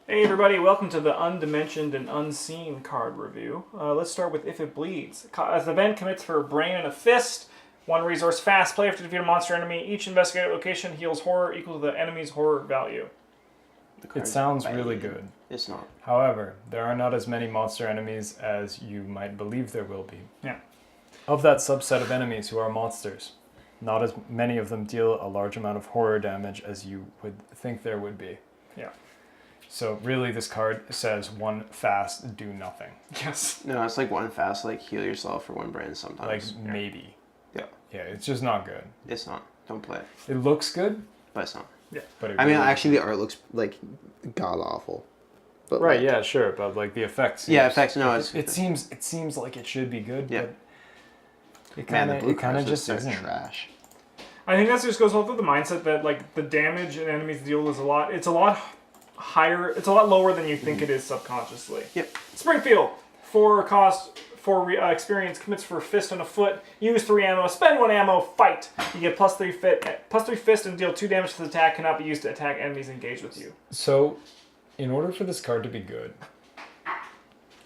Hey everybody, welcome to the Undimensioned and Unseen card review. Let's start with If It Bleeds. As the event commits for a brain and a fist, one resource fast. Play after defeat a monster enemy. Each investigated location heals horror equal to the enemy's horror value. It sounds really good. It's not. However, there are not as many monster enemies as you might believe there will be. Yeah. Of that subset of enemies who are monsters, not as many of them deal a large amount of horror damage as you would think there would be. Yeah. So really this card says one fast, do nothing. Yes. No, it's like one fast, like heal yourself for one brain sometimes. Like maybe. Yeah. Yeah, it's just not good. It's not. Don't play it. It looks good, But it's not. Yeah. but it I mean, really- actually, the art looks like god awful. But Right, like, yeah, sure, but like the effects. Yeah, seems- effects. No, It seems like it should be good, Yeah. but it Man, kind the blue of cards just are isn't. trash. I think that just goes off with the mindset that like the damage an enemies deal is a lot higher, it's a lot lower than you think it is subconsciously. Yep. Springfield, 4 cost, 4 experience, commits for a fist and a foot, use 3 ammo, spend 1 ammo, fight. You get +3 fist and deal 2 damage to the attack, cannot be used to attack enemies engaged with you. So, in order for this card to be good,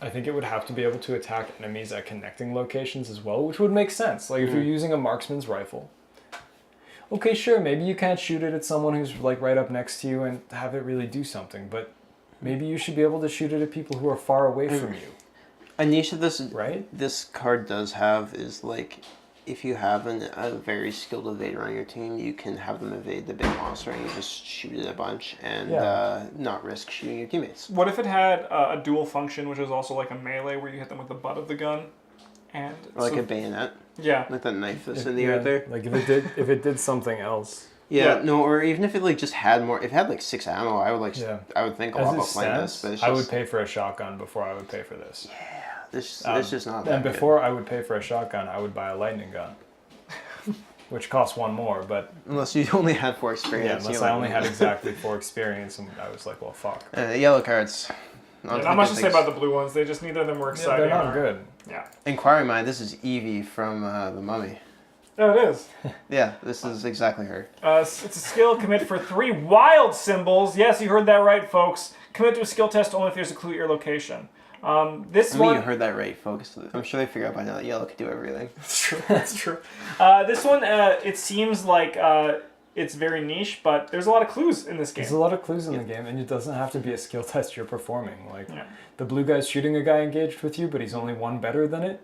I think it would have to be able to attack enemies at connecting locations as well, which would make sense. Like if you're using a marksman's rifle. Okay, sure, maybe you can't shoot it at someone who's like right up next to you and have it really do something, but maybe you should be able to shoot it at people who are far away from you, A niche that right? this card does have is like, if you have a very skilled evader on your team, you can have them evade the big monster and you just shoot it a bunch and not risk shooting your teammates. What if it had a dual function, which is also like a melee where you hit them with the butt of the gun? And Or like so- a bayonet, Yeah. like that knife that's If- in the yeah, art there. Like if it did something else. Yeah, Yeah. no, or even if it like just had more, if it had like 6 ammo, I would like, Yeah. I would think a As lot it about playing this. stands, But it's I just, would pay for a shotgun before I would pay for this. it's just not that And before I would pay for a shotgun, I would buy a lightning gun, which costs 1 more. But good. Unless you only had 4 yeah, experience. unless you're I like, only had exactly 4 experience, and I was like, well, fuck. yellow cards. Not much to say about the blue ones. They just neither of them were Yeah, exciting. they're not or- good. Yeah. Inquiring Mind, this is Evie from The Mummy. Oh, it is. Yeah, this is exactly her. It's a skill. Commit for 3 wild symbols. Yes, you heard that right, folks. Commit to a skill test only if there's a clue at your location. This I mean, one. you heard that right, folks. I'm sure they figured out by now that yellow could do everything. That's true. That's true. This one, it seems like it's very niche, but there's a lot of clues in this game. There's a lot of clues in the game, and it doesn't have to be a skill test you're performing. Like, Yeah. the blue guy's shooting a guy engaged with you, but he's only 1 better than it.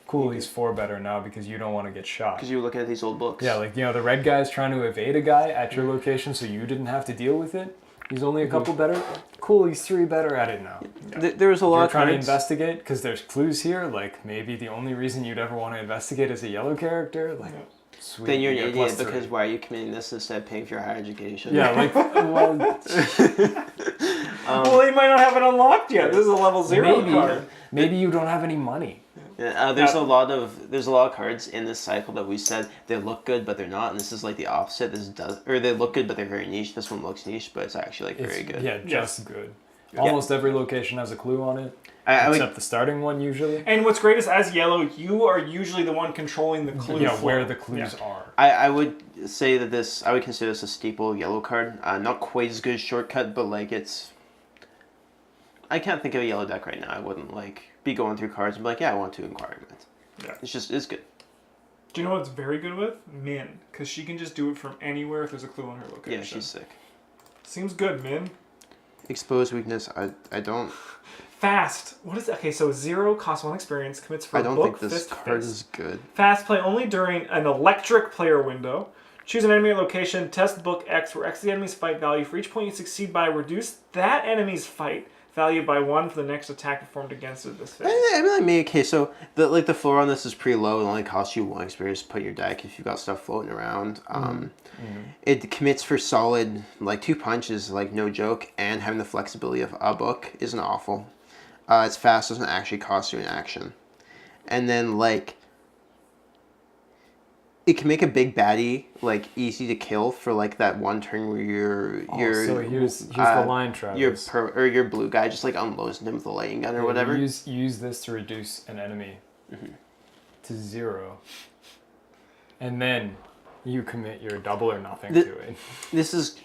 Cool, he's 4 better now because you don't want to get shot. Because you were looking at these old books. Yeah, like, the red guy's trying to evade a guy at your location so you didn't have to deal with it. He's only a couple better. Cool, he's 3 better at it now. There was a lot You're of trying to cards. investigate because there's clues here. Like, maybe the only reason you'd ever want to investigate is a yellow character. Like, sweet. Then you're an you get idiot +3. because why are you committing this instead of paying for your higher education? Yeah, like, well, Well, they might not have it unlocked yet. This is a level 0 card. maybe you don't have any money. Yeah, there's a lot of cards in this cycle that we said they look good but they're not, and this is like the opposite. This does, or they look good but they're very niche. This one looks niche but it's actually like very good. Yeah, just good. Almost every location has a clue on it, I would, except the starting one usually. And what's great is, as yellow, you are usually the one controlling the clue. Yeah, flow. where the clues Yeah. are. I would say that I would consider this a staple yellow card. Not quite as good as shortcut, but like it's. I can't think of a yellow deck right now. I wouldn't like be going through cards and be like, yeah, I want to inquire it. Yeah. It's good. Do you know what's very good with? Min. Because she can just do it from anywhere if there's a clue on her location. Yeah, she's sick. Seems good, Min. Exposed weakness. I don't. Fast. What is it? Okay, so 0 costs 1 experience, commits for I a don't book, think this fist, card fist. is good. Fast play only during an electric player window. Choose an enemy location, test book X, where X is the enemy's fight value. For each point you succeed by, reduce that enemy's fight value by 1 for the next attack performed against it this phase. I mean, like, maybe okay. So the floor on this is pretty low. It only costs you 1 experience to put in your deck if you've got stuff floating around. It commits for solid like 2 punches, like no joke, and having the flexibility of a book isn't awful. It's fast, doesn't actually cost you an action, and then like it can make a big baddie like easy to kill for like that one turn where you're So here's the line, Travis. your blue guy just like unloads him with a lightning gun or whatever. Use this to reduce an enemy to 0, and then you commit your double or nothing to it. This is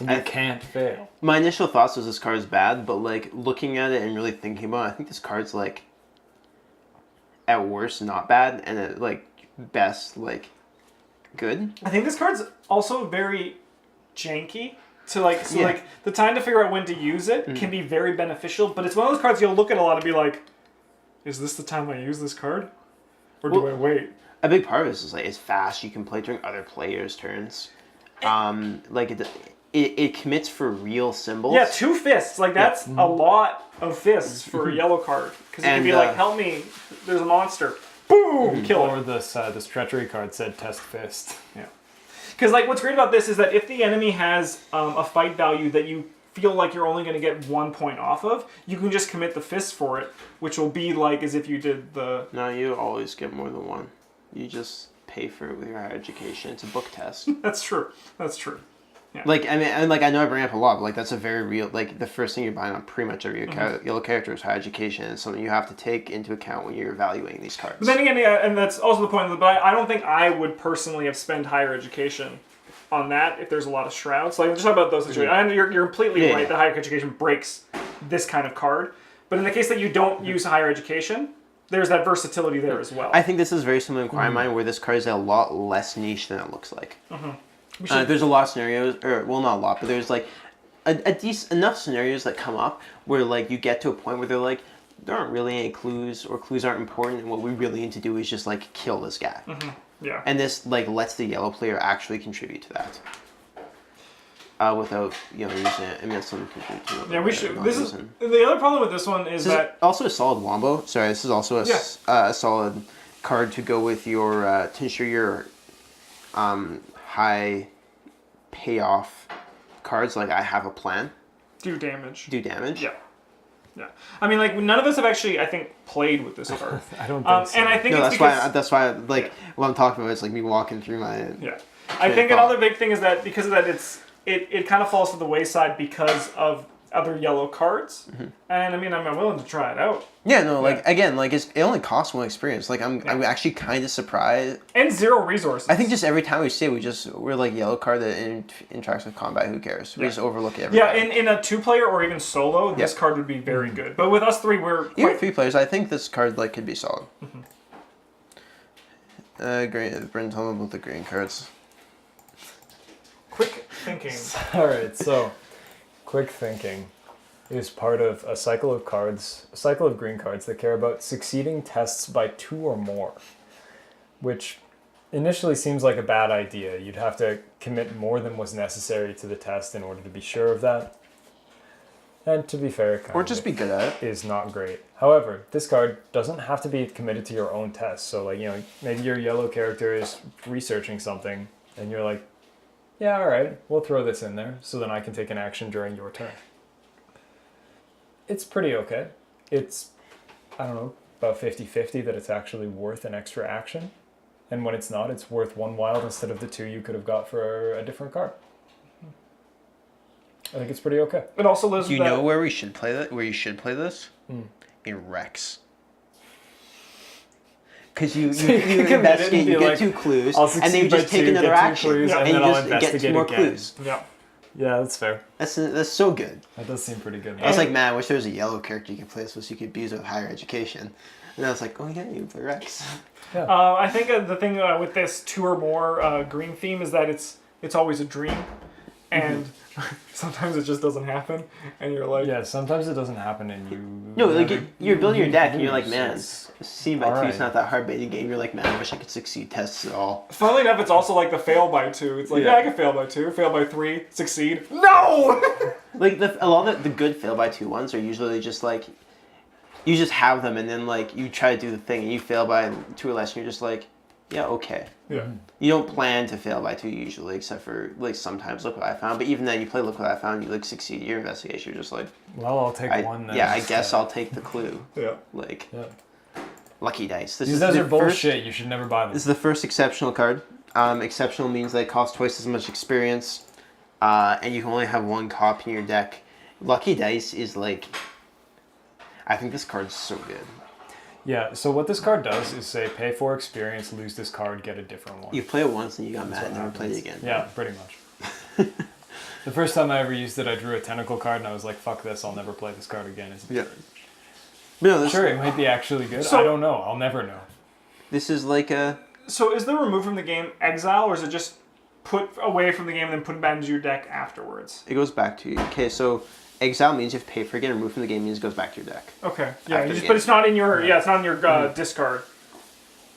And you can't fail. My initial thoughts was this card is bad, but like looking at it and really thinking about it, I think this card's like at worst not bad, and at like best like good. I think this card's also very janky. Like the time to figure out when to use it can be very beneficial, but it's one of those cards you'll look at a lot and be like, is this the time I use this card? Or do I wait? A big part of this is like it's fast. You can play during other players' turns. Like it commits for real symbols. Yeah, 2 fists. Like that's a lot of fists for a yellow card. Because it can be like, help me, there's a monster. Boom! Kill it. Or this treachery card said test fist. Yeah. Because like what's great about this is that if the enemy has a fight value that you feel like you're only going to get 1 point off of, you can just commit the fist for it, which will be like as if you did the... No, you always get more than 1. You just pay for it with your higher education. It's a book test. That's true. That's true. Yeah. Like, I mean, and like I know I bring up a lot, but like that's a very real, like the first thing you're buying on pretty much every yellow character is high education, and something you have to take into account when you're evaluating these cards. But then again, yeah, and that's also the point of it, but I don't think I would personally have spent higher education on that if there's a lot of shrouds. Like, just talk about those situations. And you're completely right that higher education breaks this kind of card. But in the case that you don't use higher education, there's that versatility there as well. I think this is very similar in Inquiry Mind, where this card is a lot less niche than it looks like. There's a lot of scenarios, or well, not a lot, but there's like enough scenarios that come up where like you get to a point where they're like, there aren't really any clues, or clues aren't important, and what we really need to do is just like kill this guy. Yeah. And this like lets the yellow player actually contribute to that. Without using it. I mean, that's something to contribute to. Yeah, we should. This is the other problem with this one is that also a solid wombo. Sorry, this is also a solid card to go with your to ensure your high payoff cards. Like I have a plan. do damage. Yeah. Yeah. I mean, like none of us have actually, I think, played with this card. I don't think so. And I think No, it's that's why like what I'm talking about is like me walking through my. Yeah. I think another big thing is that because of that, it kind of falls to the wayside because of other yellow cards. And I mean, I'm willing to try it out. Yeah, no, like again, like it only costs 1 experience. Like I'm actually kind of surprised. And 0 resources. I think just every time we see it, we're like yellow card that interacts with combat. Who cares? We just overlook it every time. In a 2-player or even solo, this card would be very good. But with us 3, we're even 3 players. I think this card like could be solid. Green. Brendan, tell them about the green cards. quick thinking. Alright, so quick thinking is part of a cycle of green cards that care about succeeding tests by 2 or more, which initially seems like a bad idea. You'd have to commit more than was necessary to the test in order to be sure of that. And to be fair, Or just be good at it. is not great. However, this card doesn't have to be committed to your own test. So like, maybe your yellow character is researching something and you're like, yeah, all right, we'll throw this in there so then I can take an action during your turn. It's pretty okay. It's, I don't know, about 50-50 that it's actually worth an extra action. And when it's not, it's worth 1 wild instead of the 2 you could have got for a different card. I think it's pretty okay. It also lives. Do you know where we should play that? Where you should play this? In Rex. Because you investigate, you get 2 clues, and then you just take another action, and you just get 2 more clues. Yeah. Yeah, that's fair. That's so good. That does seem pretty good. I was like, man, I wish there was a yellow character you could play this with so you could abuse it with higher education. And I was like, oh yeah, you play Rex. Yeah. I think the thing with this 2 or more green theme is that it's always a dream, and sometimes it just doesn't happen, and you're like, yeah, sometimes it doesn't happen, and you. No, like you're building your deck, and you're like, man, It's scene by 2 is not that hard baiting game. You're like, man, I wish I could succeed tests at all. Funnily enough, it's also like the fail by 2. It's like, yeah I can fail by 2, fail by 3, succeed. No. Like a lot of the good fail by 2 ones are usually just like, you just have them, and then like you try to do the thing, and you fail by 2 or less, and you're just like, yeah, okay. Yeah. You don't plan to fail by 2 usually, except for like sometimes look what I found. But even then, you play look what I found, you like succeed your investigation. You're just like, well, I'll take 1 then. Yeah, I guess I'll take the clue. Yeah. Like, Yeah. lucky dice. These guys are bullshit. You should never buy them. This is the first exceptional card. Exceptional means they cost twice as much experience, and you can only have 1 copy in your deck. Lucky dice is like, I think this card's so good. Yeah, so what this card does is say, pay 4 experience, lose this card, get a different one. You play it once and you got mad what and never played it again. Yeah, pretty much. The first time I ever used it, I drew a tentacle card, and I was like, "Fuck this! I'll never play this card again." Yeah. No, Sure, it might be actually good. So- I don't know. I'll never know. this is like a. So is the remove from the game exile, or is it just put away from the game and then put it back into your deck afterwards? It goes back to you. Okay, so exile means you have to pay for it. Again, remove from the game means it goes back to your deck. Okay. Yeah, After you the but game. it's not in your it's not in your discard.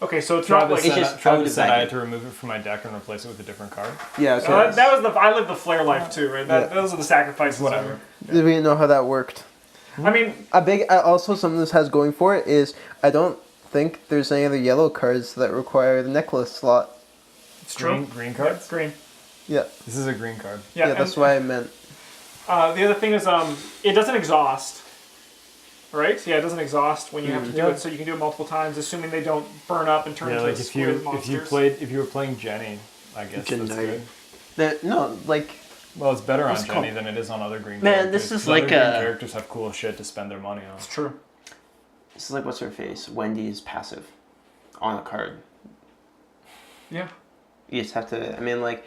Okay, so it's not Travis like It's said, just Travis loaded said back I had in. to remove it from my deck and replace it with a different card. Yeah. So that was I lived the Flare life too, right? Those are the sacrifices. Whatever. we didn't know how that worked. I mean, Also something this has going for it is I don't think there's any other yellow cards that require the necklace slot. it's true. Green cards? Green. Yeah. This is a green card. Yeah, Yeah, that's why I meant. The other thing is, it doesn't exhaust. Right? Yeah, it doesn't exhaust when you have to do Yeah. it, so you can do it multiple times, assuming they don't burn up and turn Yeah, into like squid monsters. if you were playing Jenny, I guess that's Generic. good. No, like Well, it's better on What's it Jenny called? than it is on other green Man, characters. this is 'cause other like green a- characters have cool shit to spend their money on. It's true. this is like what's her face? Wendy's passive on a card. Yeah. You just have to. I mean, like,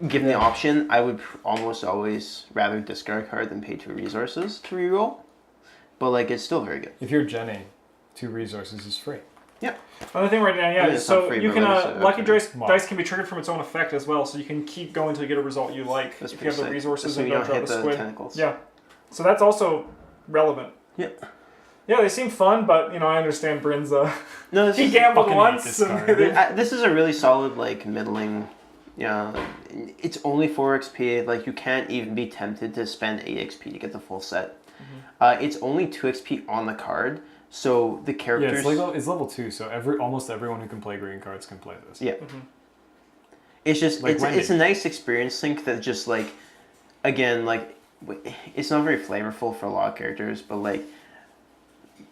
given the option, I would almost always rather discard a card than pay 2 resources to reroll. But like, it's still very good. If you're Jenny, 2 resources is free. Yeah. Another thing right now, yeah, I mean, it's not so free, you but can, like it's, Lucky okay. Dice can be triggered from its own effect as well, so you can keep going until you get a result you like That's if you have the pretty sick. resources So and you don't don't drop hit a the squid. tentacles. Yeah. So that's also relevant. Yeah. Yeah, they seem fun, but, I understand Bryn's, No, this he is gambled fucking hate once. this and card. this is a really solid, like, middling. Yeah, it's only 4 XP. Like, you can't even be tempted to spend 8 XP to get the full set. It's only 2 XP on the card, so the Yeah, characters. it's level 2, so almost everyone who can play green cards can play this. Yeah. It's just Like it's a Wendy. nice experience sync that just like, again, like it's not very flavorful for a lot of characters, but like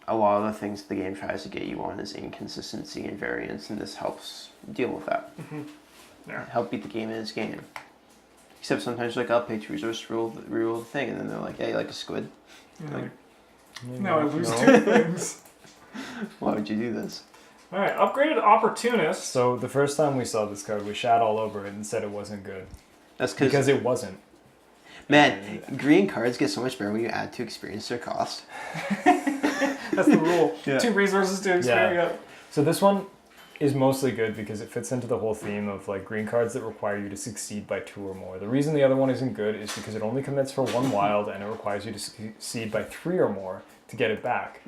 a lot of the things the game tries to get you on is inconsistency and variance, and this helps deal with that. Yeah. Help beat the game in its game. Except sometimes like I'll pay 2 resources to rule the thing, and then they're like, "Yeah, you like a squid? Like, Now I lose No. 2 things. why would you do this?" Alright, upgraded Opportunist. So the first time we saw this card, we shat all over it and said it wasn't good. That's Because it wasn't. man, green cards get so much better when you add 2 experience to their cost. That's the rule. Yeah. 2 resources to experience. So this one is mostly good because it fits into the whole theme of like green cards that require you to succeed by 2 or more. The reason the other one isn't good is because it only commits for 1 wild and it requires you to succeed by 3 or more to get it back.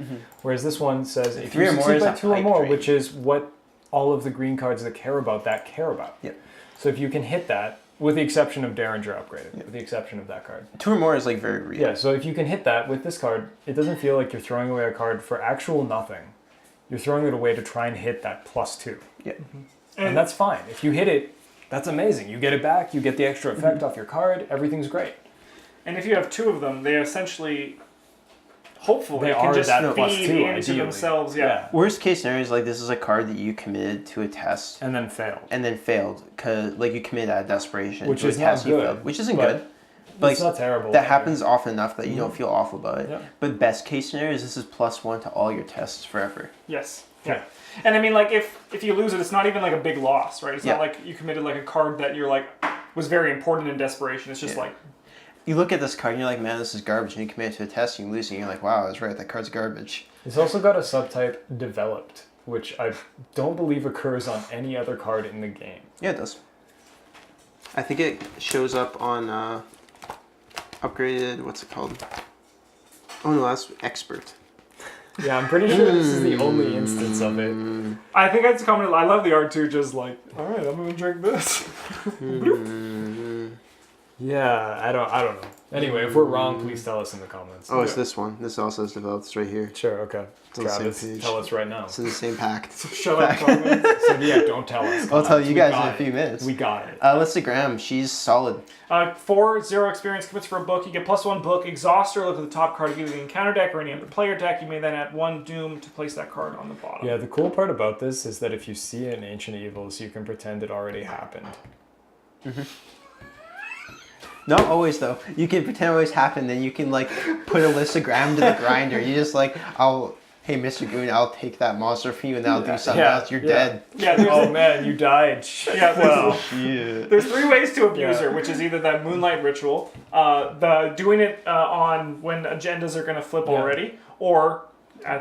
Whereas this one says if 3 you or more succeed is by a 2 or hype more, train. which is what all of the green cards that care about that care about. Yep. So if you can hit that, with the exception of Derringer upgraded, with the exception of that card. 2 or more is like very real. Yeah, so if you can hit that with this card, it doesn't feel like you're throwing away a card for actual nothing. You're throwing it away to try and hit that +2. Yeah. And that's fine. If you hit it, that's amazing. You get it back, you get the extra effect off your card, everything's great. And if you have 2 of them, they essentially, hopefully, They can are just that feed +2, into ideally. themselves. Yeah. Worst case scenario is like this is a card that you committed to a test And then failed. and then failed because like you committed out of desperation Which to is a not test you good, failed, which isn't but good. But It's not terrible. that either. happens often enough that you don't feel awful about it. Yeah. But best case scenario is this is +1 to all your tests forever. Yes. Yeah. And I mean, like, if you lose it, it's not even like a big loss, right? It's Yeah. not like you committed like a card that you're like was very important in desperation. It's just Yeah. like, You look at this card and you're like, man, this is garbage. And you commit to a test and you lose it and you're like, wow, I was right. That card's garbage. It's also got a subtype developed, which I don't believe occurs on any other card in the game. Yeah, it does. I think it shows up on upgraded, what's it called? Oh no, that's expert. Yeah, I'm pretty sure this is the only instance of it. I think that's common. I love the art too. Just like, all right, I'm gonna drink this. Yeah, I don't know. Anyway, if we're wrong, please tell us in the comments. Oh, it's this one. This also is developed. It's right here. Sure, okay. on the same Travis, page. tell us right now. It's in the same pack. Shut up, comments. So yeah, don't tell us. I'll tell you We guys got in a few it. minutes. We got it. Elisa Graham, she's solid. 4, 0 experience commits for a book. You get +1 book. Exhauster, look at the top card of either the encounter deck or any other player deck. You may then add 1 doom to place that card on the bottom. Yeah, the cool part about this is that if you see an Ancient Evils, you can pretend it already happened. Not always though. You can pretend it always happened, then you can like put Elisa Graham to the grinder. You just like hey, Mr. Goon, I'll take that monster for you and I'll do something Yeah, else. You're yeah. dead. Yeah, there's, Oh man, you died. yeah, Well, there's 3 ways to abuse Yeah. her, which is either that moonlight ritual, the doing it on when agendas are going to flip Yeah. already, or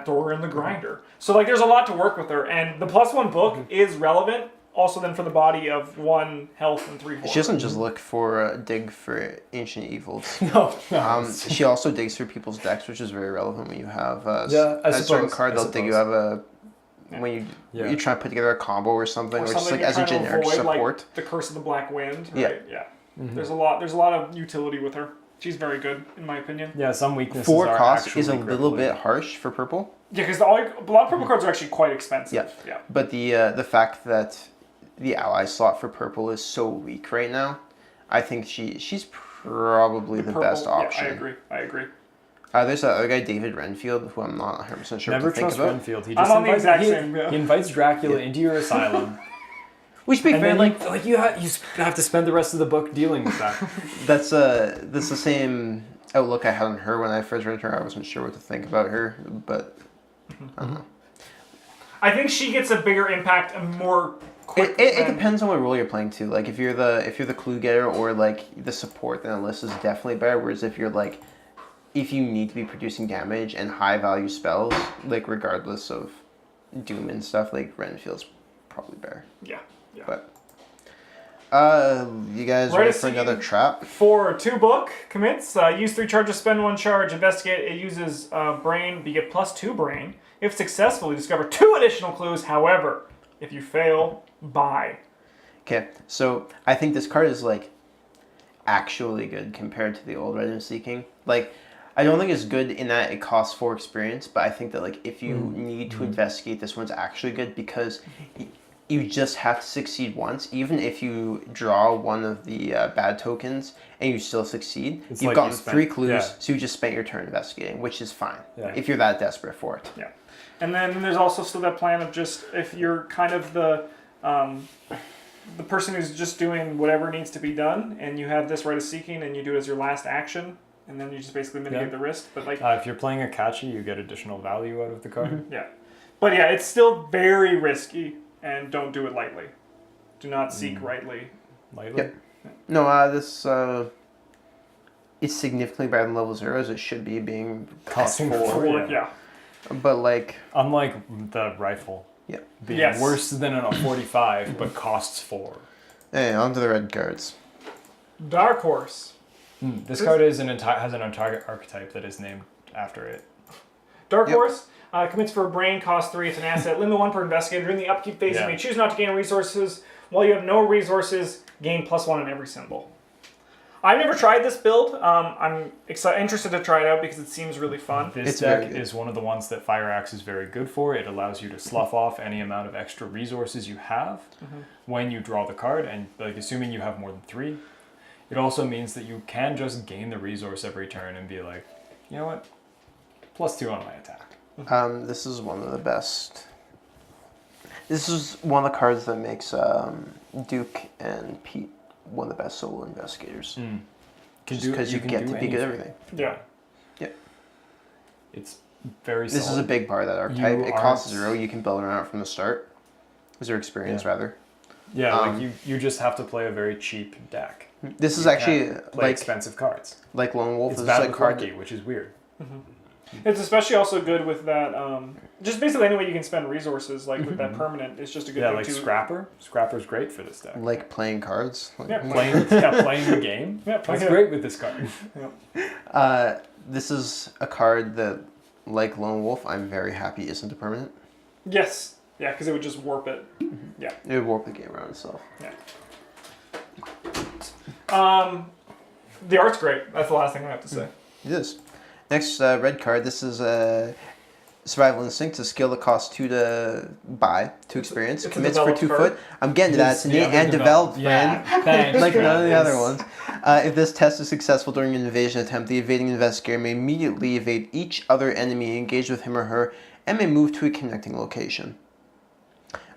throw her in the grinder. So like, there's a lot to work with her, and the +1 book is relevant. Also, then for the body of 1 health and 3 horror. She doesn't just look for dig for ancient evils. no. She also digs for people's decks, which is very relevant when you have Yeah, I a certain suppose, card. I They'll dig you suppose. have when you try to put together a combo or something, or just like you're as a trying to generic avoid, support. like the Curse of the Black Wind. Yeah. Right? Yeah. There's a lot of utility with her. She's very good, in my opinion. Yeah, some weaknesses 4 are cost actually is a little crippling. bit harsh for purple. Yeah, because a lot of purple cards are actually quite expensive. Yeah. Yeah. But the fact that the ally slot for purple is so weak right now, I think she's probably the Purple, best option. Yeah, I agree. There's that other guy, David Renfield, who I'm not 100% sure Never what to think trust about. Renfield. He I'm just on the invites, exact he, same, yeah. he invites Dracula into your asylum. We speak And very then you have to spend the rest of the book dealing with that. that's the same outlook I had on her when I first read her. I wasn't sure what to think about her, but I don't know. I think she gets a bigger impact and more quick. It depends on what role you're playing too. Like if you're the clue getter or like the support, then Alyssa's definitely better. Whereas if you need to be producing damage and high value spells, like regardless of Doom and stuff, like Renfield's probably better. Yeah. But you guys Right, ready I for see another you. trap? For 2 book commits, use 3 charges, spend 1 charge, investigate. It uses brain, but you get +2 brain. If successful, you discover 2 additional clues. However, if you fail, buy. Okay, so I think this card is like actually good compared to the old Red and Seeking. Like, I don't think it's good in that it costs 4 experience, but I think that like if you need to investigate, this one's actually good because you just have to succeed once. Even if you draw one of the bad tokens and you still succeed, It's you've like gotten you spent- 3 clues, yeah. so you just spent your turn investigating, which is fine Yeah. if you're that desperate for it. Yeah. And then there's also still that plan of just if you're kind of the person who's just doing whatever needs to be done, and you have this Rite of Seeking, and you do it as your last action, and then you just basically mitigate the risk. But like, If you're playing a Catchy, you get additional value out of the card. yeah. But yeah, it's still very risky, and don't do it lightly. Do not seek rightly. Lightly. Yep. No, this it's significantly better than level 0 as it should be, being cost Costing 4. four. Or, yeah. But like, Unlike the rifle. yeah. Being Yes. worse than a 45, but costs 4. Hey, on to the red cards. Dark Horse. This card is has an on-target archetype that is named after it. Dark Yep. Horse commits for a brain, cost 3. It's an asset. Limit 1 per investigator. During the upkeep phase, Yeah. you may choose not to gain resources. While you have no resources, gain +1 on every symbol. I've never tried this build. I'm interested to try it out because it seems really fun. This It's very deck good. is one of the ones that Fire Axe is very good for. It allows you to slough off any amount of extra resources you have when you draw the card, and like assuming you have more than 3. It also means that you can just gain the resource every turn and be like, you know what, +2 on my attack. This is one of the best. This is one of the cards that makes Duke and Pete one of the best solo investigators. Because you can get do to be good at anything. everything. Yeah. It's very This is a solid. big part of that archetype. You It costs aren't- 0. You can build around it from the start. Was your experience, Yeah. rather. Yeah, Um, like you just have to play a very cheap deck. This is You actually can't play like expensive cards. Lone Wolf. It's This is bad like with card. Harky, which is weird. It's especially also good with that, just basically any way you can spend resources, like with that permanent, it's just a good Yeah, thing like to... Scrapper. Scrapper's great for this deck. Like playing cards. Like, Yeah. Playing the game. Yeah, That's yeah. great with this card. This is a card that, like Lone Wolf, I'm very happy isn't a permanent. Yes. Yeah, because it would just warp it. It would warp the game around itself. The art's great. That's the last thing I have to say. It is. Next red card. This is Survival Instinct. It's a skill that costs 2 to buy, 2 experience. it's a Commits for developed 2 card. foot. I'm getting to that. It's innate and developed, Yeah, friend. thanks. Like none of the friend. other ones. If this test is successful during an invasion attempt, the evading investigator may immediately evade each other enemy engaged with him or her and may move to a connecting location.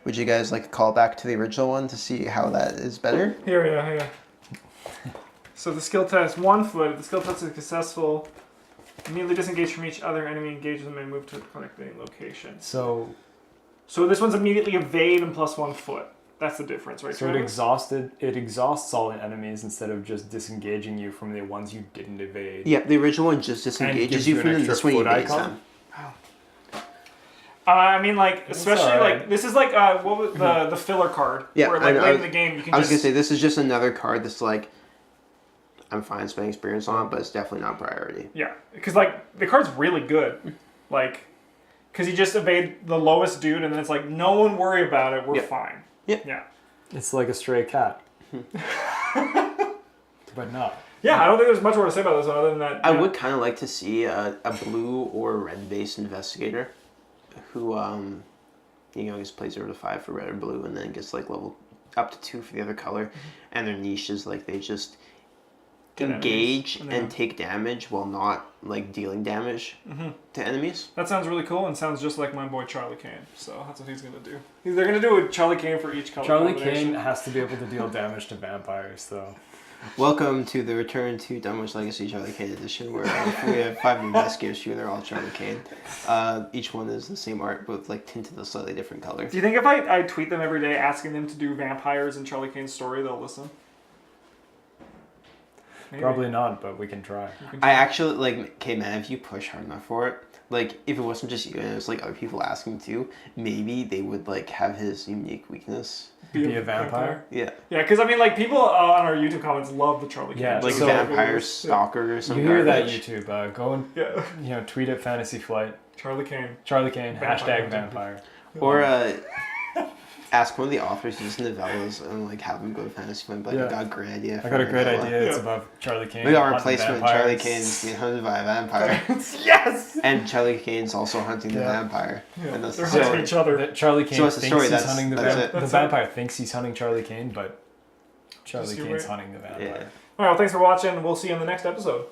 Would you guys like to call back to the original one to see how that is better? Here. So the skill test, 1 foot. If the skill test is successful, Immediately disengage from each other enemy engaged and may move to a connecting location. So this one's immediately evade and +1 foot. That's the difference, right? So it exhausts all enemies instead of just disengaging you from the ones you didn't evade. Yeah, the original one just disengages you from them. This one you evades them. I mean, like, especially like this is like what was the filler card? Yeah, where, like late in the game you can. I was gonna say this is just another card that's like, I'm fine spending experience on it, but it's definitely not priority. Yeah, because like the card's really good, like, because you just evade the lowest dude, and then it's like no one worry about it, we're fine. Yep. Yeah. It's like a stray cat. But not. Yeah, I don't think there's much more to say about this one other than that. I would kind of like to see a blue or red based investigator who, just plays 0 to 5 for red or blue and then gets like level up to 2 for the other color. And their niche is like they just engage and take damage while not like dealing damage to enemies. That sounds really cool and sounds just like my boy Charlie Kane. So that's what he's gonna do. They're gonna do a Charlie Kane for each color. Charlie Kane has to be able to deal damage to vampires, though. Welcome to the Return to Dunwich Legacy Charlie Kane edition, where we have 5 new investigators here, and they're all Charlie Kane. Each one is the same art, but like tinted a slightly different color. Do you think if I tweet them every day asking them to do vampires in Charlie Kane's story, they'll listen? Maybe. Probably not, but we can try. I actually, like, okay, man, if you push hard enough for it, like, if it wasn't just you and it was, like, other people asking too, maybe they would, like, have his unique weakness. Be a vampire? Yeah. Yeah, because, I mean, like, people on our YouTube comments love the Charlie Kane. Yeah, like, so, vampire stalker or something. You hear that, YouTube. Go and, tweet at Fantasy Flight. Charlie Kane. Charlie Kane, hashtag vampire. Or, ask one of the authors using novellas and like have them go to Fantasy Flight. Like, I got a great idea. I got a great idea. It's about Charlie Kane. We got a replacement. Charlie Kane's being hunted by a vampire. Yes. And Charlie Kane's also hunting the vampire. Yeah. And that's They're hunting each other. Charlie Kane thinks he's hunting the vampire. The vampire thinks he's hunting Charlie Kane, but Charlie Kane's hunting the vampire. Yeah. All right. Well, thanks for watching. We'll see you in the next episode.